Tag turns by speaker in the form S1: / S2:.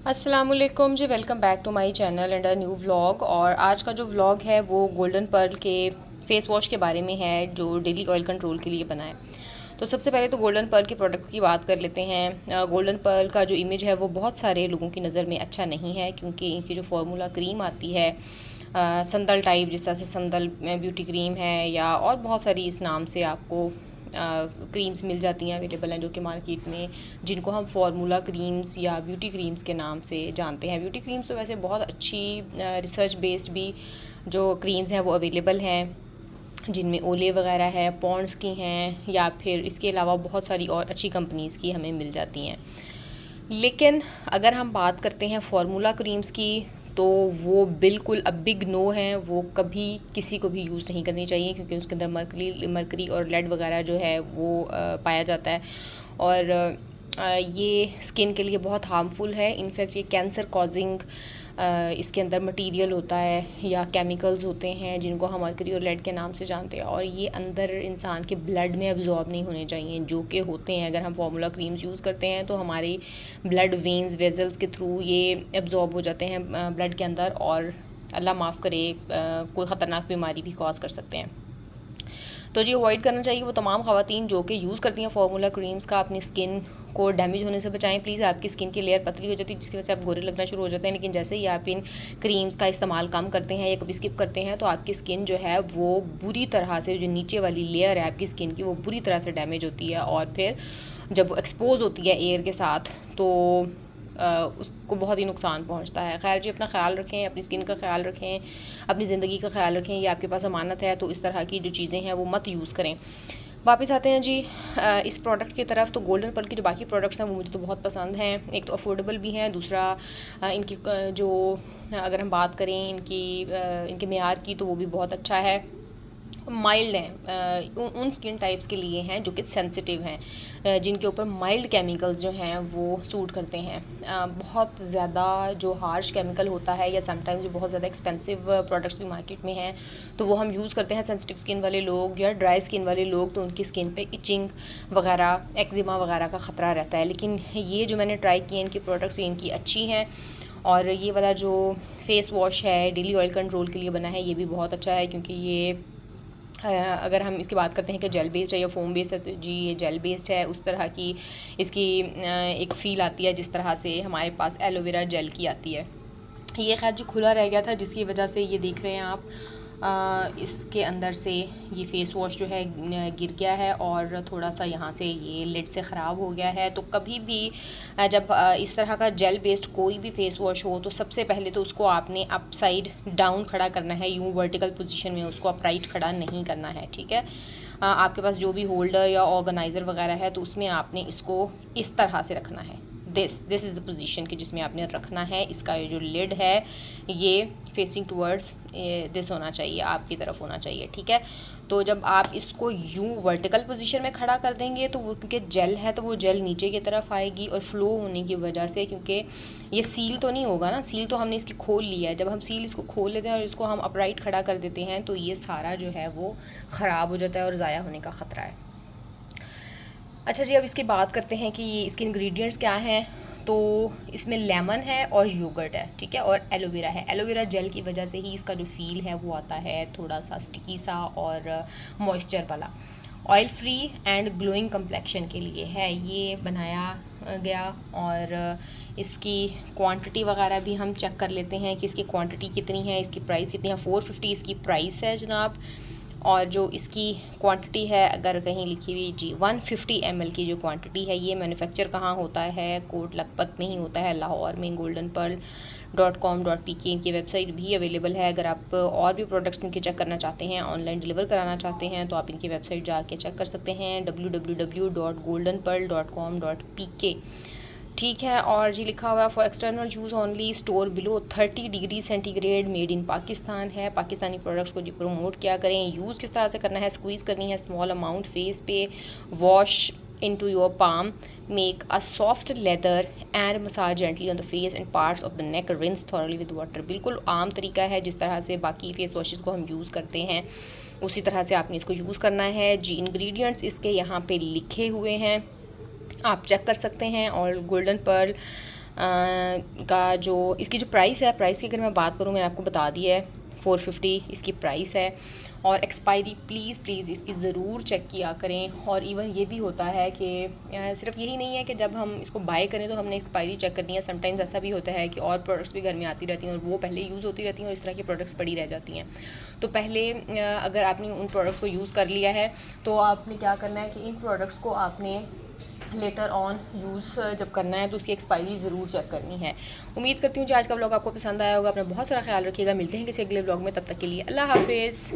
S1: अस्सलामुअलैकुम जी, welcome back to my channel and a new vlog. और आज का जो व्लॉग है वो गोल्डन पर्ल के फेस वॉश के बारे में है जो डेली ऑयल कंट्रोल के लिए बना है। तो सबसे पहले तो गोल्डन पर्ल के प्रोडक्ट की बात कर लेते हैं। गोल्डन पर्ल का जो इमेज है वो बहुत सारे लोगों की नज़र में अच्छा नहीं है, क्योंकि इनकी जो फार्मूला क्रीम आती है संदल टाइप, जिस तरह से संदल ब्यूटी क्रीम है या और बहुत सारी इस नाम से आपको क्रीम्स मिल जाती हैं, अवेलेबल हैं जो कि मार्केट में, जिनको हम फार्मूला क्रीम्स या ब्यूटी क्रीम्स के नाम से जानते हैं। ब्यूटी क्रीम्स तो वैसे बहुत अच्छी रिसर्च बेस्ड भी जो क्रीम्स हैं वो अवेलेबल हैं, जिनमें ओले वगैरह है, पॉन्ड्स की हैं, या फिर इसके अलावा बहुत सारी और अच्छी कंपनीज़ की हमें मिल जाती हैं। लेकिन अगर हम बात करते हैं फार्मूला क्रीम्स की, तो वो बिल्कुल अब बिग नो है, वो कभी किसी को भी यूज़ नहीं करनी चाहिए, क्योंकि उसके अंदर मरकरी और लेड वगैरह जो है वो पाया जाता है। और ये स्किन के लिए बहुत हार्मफुल है। इनफैक्ट ये कैंसर कॉजिंग इसके अंदर मटेरियल होता है या केमिकल्स होते हैं, जिनको हम मरकरी और लेड के नाम से जानते हैं, और ये अंदर इंसान के ब्लड में अब्जॉर्ब नहीं होने चाहिए, जो कि होते हैं। अगर हम फार्मूला क्रीम्स यूज़ करते हैं तो हमारी ब्लड वेंस वेजल्स के थ्रू ये अब्जॉर्ब हो जाते हैं ब्लड के अंदर, और अल्लाह माफ़ करे कोई ख़तरनाक बीमारी भी कॉज कर सकते हैं। तो जी अवॉइड करना चाहिए वो तमाम ख़वातीन जो कि यूज़ करती हैं फार्मूला क्रीम्स का। अपनी स्किन को डैमेज होने से बचाएं प्लीज़। आपकी स्किन की लेयर पतली हो जाती है, जिसकी वजह से आप गोरे लगना शुरू हो जाते हैं। लेकिन जैसे ही आप इन क्रीम्स का इस्तेमाल कम करते हैं या कभी स्किप करते हैं, तो आपकी स्किन जो है वो बुरी तरह से, जो नीचे वाली लेयर है आपकी स्किन की, वो बुरी तरह से डैमेज होती है, और फिर जब वो एक्सपोज होती है एयर के साथ तो उसको बहुत ही नुकसान पहुंचता है। खैर जी, अपना ख्याल रखें, अपनी स्किन का ख्याल रखें, अपनी ज़िंदगी का ख्याल रखें। ये आपके पास अमानत है, तो इस तरह की जो चीज़ें हैं वो मत यूज़ करें। वापस आते हैं जी इस प्रोडक्ट की तरफ। तो गोल्डन पर्ल के जो बाकी प्रोडक्ट्स हैं वो मुझे तो बहुत पसंद हैं। एक तो अफोर्डेबल भी हैं, दूसरा इनकी जो अगर हम बात करें इनके मेयार की, तो वो भी बहुत अच्छा है। माइल्ड हैं, उन स्किन टाइप्स के लिए हैं जो कि सेंसिटिव हैं, जिनके ऊपर माइल्ड केमिकल्स जो हैं वो सूट करते हैं। बहुत ज़्यादा जो हार्श केमिकल होता है, या समटाइम्स जो बहुत ज़्यादा एक्सपेंसिव प्रोडक्ट्स भी मार्केट में हैं, तो वो हम यूज़ करते हैं सेंसिटिव स्किन वाले लोग या ड्राई स्किन वाले लोग, तो उनकी स्किन पे इचिंग वगैरह, एक्जिमा वगैरह का ख़तरा रहता है। लेकिन ये जो मैंने ट्राई किए इनकी प्रोडक्ट्स, इनकी अच्छी हैं। और ये वाला जो फेस वॉश है डेली ऑयल कंट्रोल के लिए बना है, ये भी बहुत अच्छा है, क्योंकि ये अगर हम इसकी बात करते हैं कि जेल बेस्ड है या फोम बेस्ड है, तो जी ये जेल बेस्ड है। उस तरह की इसकी एक फ़ील आती है जिस तरह से हमारे पास एलोवेरा जेल की आती है। ये खैर जो खुला रह गया था, जिसकी वजह से ये देख रहे हैं आप, इसके अंदर से ये फ़ेस वॉश जो है गिर गया है, और थोड़ा सा यहाँ से ये लिड से ख़राब हो गया है। तो कभी भी जब इस तरह का जेल बेस्ड कोई भी फ़ेस वॉश हो, तो सबसे पहले तो उसको आपने अप साइड डाउन खड़ा करना है, यूँ वर्टिकल पोजीशन में उसको अपराइट खड़ा नहीं करना है, ठीक है। आपके पास जो भी होल्डर या ऑर्गेनाइज़र वगैरह है, तो उसमें आपने इसको इस तरह से रखना है। दिस इज़ द पोजीशन कि जिसमें आपने रखना है। इसका ये जो लिड है ये फेसिंग टूवर्ड्स दिस होना चाहिए, आपकी तरफ होना चाहिए, ठीक है। तो जब आप इसको यूं वर्टिकल पोजीशन में खड़ा कर देंगे, तो वो क्योंकि जेल है तो वो जेल नीचे की तरफ आएगी, और फ्लो होने की वजह से, क्योंकि ये सील तो नहीं होगा ना, सील तो हमने इसकी खोल लिया है। जब हम सील इसको खोल लेते हैं और इसको हम अपराइट खड़ा कर देते हैं, तो ये सारा जो है वो ख़राब हो जाता है और ज़ाया होने का ख़तरा है। अच्छा जी, अब इसकी बात करते हैं कि इसके इंग्रेडिएंट्स क्या हैं। तो इसमें लेमन है और योगर्ट है, ठीक है, और एलोवेरा है। एलोवेरा जेल की वजह से ही इसका जो फ़ील है वो आता है थोड़ा सा स्टिकी सा और मॉइस्चर वाला। Oil free and glowing complexion के लिए है ये बनाया गया। और इसकी क्वांटिटी वगैरह भी हम चेक कर लेते हैं कि इसकी क्वांटिटी कितनी है, इसकी प्राइस कितनी है। 450 इसकी प्राइस है जनाब। और जो इसकी क्वांटिटी है, अगर कहीं लिखी हुई जी 150 ml की जो क्वांटिटी है, ये मैन्युफैक्चर कहाँ होता है, कोट लखपत में ही होता है, लाहौर में। goldenpearl.com.pk इनकी वेबसाइट भी अवेलेबल है। अगर आप और भी प्रोडक्ट्स इनके चेक करना चाहते हैं, ऑनलाइन डिलीवर कराना चाहते हैं, तो आप इनकी वेबसाइट जाके चेक कर सकते हैं, www.goldenpearl.com.pk, ठीक है। और जी लिखा हुआ है for external use only, store below 30 degree centigrade, made in Pakistan है। पाकिस्तानी प्रोडक्ट्स को जी प्रमोट क्या करें। यूज़ किस तरह से करना है, स्क्वीज़ करनी है स्मॉल अमाउंट फेस पे, wash into your palm, make a soft leather and massage gently on the face and parts of the neck, rinse thoroughly with water। बिल्कुल आम तरीका है, जिस तरह से बाकी फेस वॉशेस को हम यूज़ करते हैं उसी तरह से आपने इसको यूज़ करना है जी। इंग्रेडिएंट्स इसके यहाँ पे लिखे हुए हैं, आप चेक कर सकते हैं। और गोल्डन पर्ल का जो इसकी जो प्राइस है, प्राइस की अगर मैं बात करूँ, मैंने आपको बता दी है 450 इसकी प्राइस है। और एक्सपायरी प्लीज़ इसकी ज़रूर चेक किया करें। और इवन ये भी होता है कि सिर्फ यही नहीं है कि जब हम इसको बाय करें तो हमने एक्सपायरी चेक करनी है। समटाइम्स ऐसा भी होता है कि और प्रोडक्ट्स भी घर में आती रहती हैं और वो पहले यूज़ होती रहती हैं और इस तरह की प्रोडक्ट्स पड़ी रह जाती हैं। तो पहले अगर आपने उन प्रोडक्ट्स को यूज़ कर लिया है तो आपने क्या करना है कि इन प्रोडक्ट्स को आपने लेटर ऑन यूज़ जब करना है तो उसकी एक्सपायरी ज़रूर चेक करनी है। उम्मीद करती हूँ कि आज का व्लॉग आपको पसंद आया होगा। अपना बहुत सारा ख्याल रखिएगा। मिलते हैं किसी अगले व्लॉग में, तब तक के लिए अल्लाह हाफिज़।